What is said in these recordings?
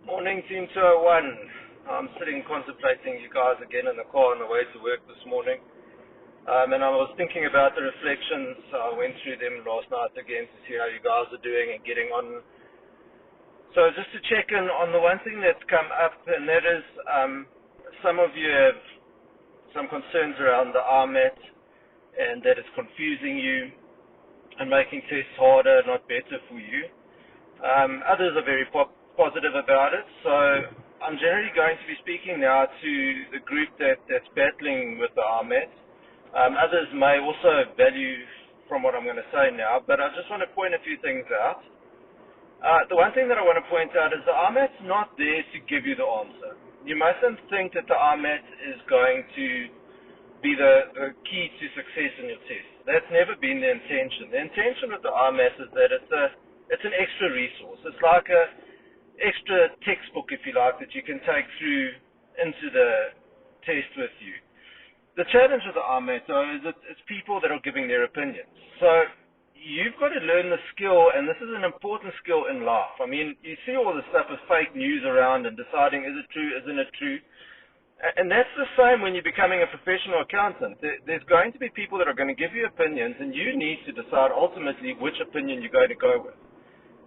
Morning, Team 201. I'm sitting contemplating you guys again in the car on the way to work this morning. And I was thinking about the reflections. I went through them last night again to see how you guys are doing and getting on. So just to check in on the one thing that's come up, and that is some of you have some concerns around the RMAT and that it's confusing you and making tests harder, not better for you. Others are very positive about it. So I'm generally going to be speaking now to the group that's battling with the RMAT. Others may also value from what I'm going to say now, but I just want to point a few things out. The one thing that I want to point out is the RMAT's not there to give you the answer. You mustn't think that the RMAT is going to be the key to success in your test. That's never been the intention. The intention of the RMAT is that it's an extra resource. It's like a extra textbook, if you like, that you can take through into the test with you. The challenge with the RMAT, though, is that it's people that are giving their opinions. So you've got to learn the skill, and this is an important skill in life. I mean, you see all this stuff with fake news around and deciding, is it true, isn't it true? And that's the same when you're becoming a professional accountant. There's going to be people that are going to give you opinions, and you need to decide ultimately which opinion you're going to go with.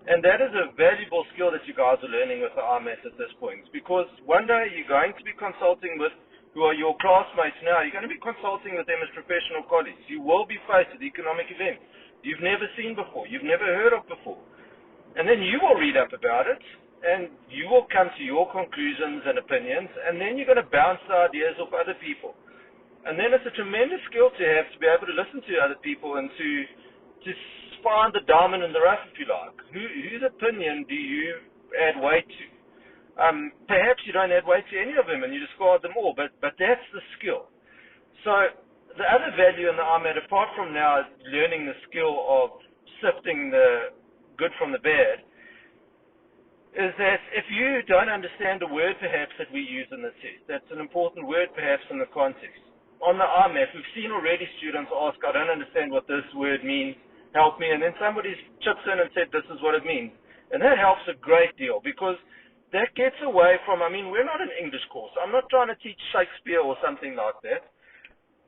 And that is a valuable skill that you guys are learning with the RMAT at this point, because one day you're going to be consulting with who are your classmates now. You're going to be consulting with them as professional colleagues. You will be faced with economic events you've never seen before, you've never heard of before. And then you will read up about it, and you will come to your conclusions and opinions, and then you're going to bounce ideas off other people. And then it's a tremendous skill to have to be able to listen to other people and to find the diamond in the rough, if you like. Whose opinion do you add weight to? Perhaps you don't add weight to any of them and you discard them all, but that's the skill. So the other value in the RMAT, apart from now learning the skill of sifting the good from the bad, is that if you don't understand a word perhaps that we use in the test, that's an important word perhaps in the context. On the RMAT, we've seen already students ask, I don't understand what this word means, help me, and then somebody chips in and said, this is what it means. And that helps a great deal, because that gets away from, I mean, we're not an English course. I'm not trying to teach Shakespeare or something like that.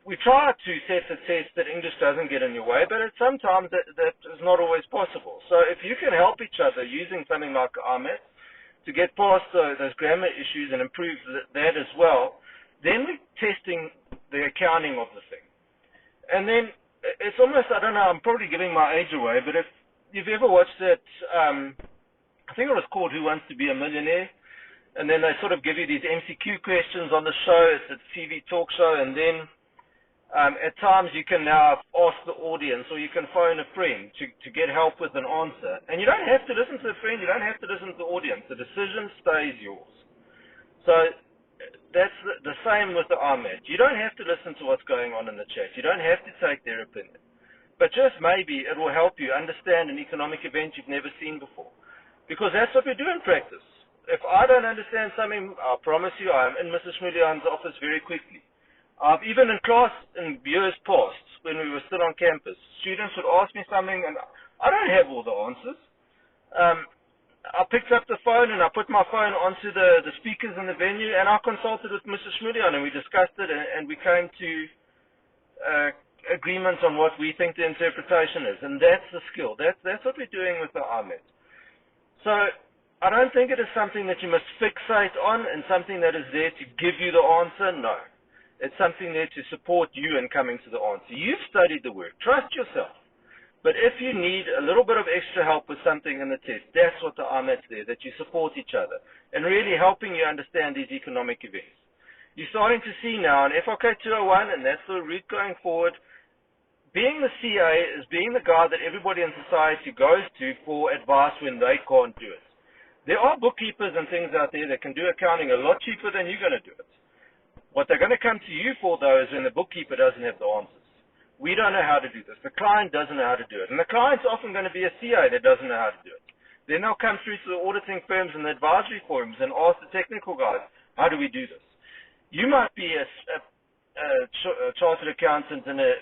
We try to set the test that English doesn't get in your way, but sometimes that is not always possible. So if you can help each other using something like RMAT to get past those grammar issues and improve that as well, then we're testing the accounting of the thing. And then it's almost, I don't know, I'm probably giving my age away, but if you've ever watched that, I think it was called Who Wants to Be a Millionaire, and then they sort of give you these MCQ questions on the show. It's a TV talk show, and then at times you can now ask the audience, or you can phone a friend to get help with an answer. And you don't have to listen to the friend, you don't have to listen to the audience. The decision stays yours. So that's the same with the RMAT. You don't have to listen to what's going on in the chat. You don't have to take their opinion. But just maybe it will help you understand an economic event you've never seen before. Because that's what we do in practice. If I don't understand something, I promise you I'm in Mrs. Schmilian's office very quickly. Even in class in years past, when we were still on campus, students would ask me something and I don't have all the answers. I picked up the phone and I put my phone onto the speakers in the venue, and I consulted with Mrs. Schmilian and we discussed it, and we came to agreement on what we think the interpretation is, and that's the skill. That's what we're doing with the RMAT. So I don't think it is something that you must fixate on and something that is there to give you the answer. No. It's something there to support you in coming to the answer. You've studied the work. Trust yourself. But if you need a little bit of extra help with something in the test, that's what the RMAT's there, that you support each other and really helping you understand these economic events. You're starting to see now in FRK 201, and that's the route going forward, being the CA is being the guy that everybody in society goes to for advice when they can't do it. There are bookkeepers and things out there that can do accounting a lot cheaper than you're going to do it. What they're going to come to you for, though, is when the bookkeeper doesn't have the answers. We don't know how to do this. The client doesn't know how to do it. And the client's often going to be a CA that doesn't know how to do it. Then they'll come through to the auditing firms and the advisory firms and ask the technical guys, how do we do this? You might be a chartered accountant in a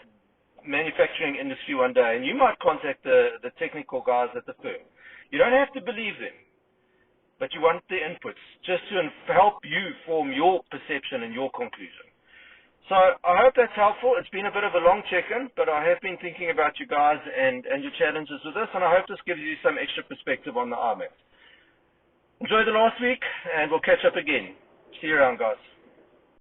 manufacturing industry one day, and you might contact the technical guys at the firm. You don't have to believe them. but you want the inputs just to help you form your perception and your conclusion. So I hope that's helpful. It's been a bit of a long check-in, but I have been thinking about you guys and your challenges with this, and I hope this gives you some extra perspective on the RMAT. Enjoy the last week, and we'll catch up again. See you around, guys.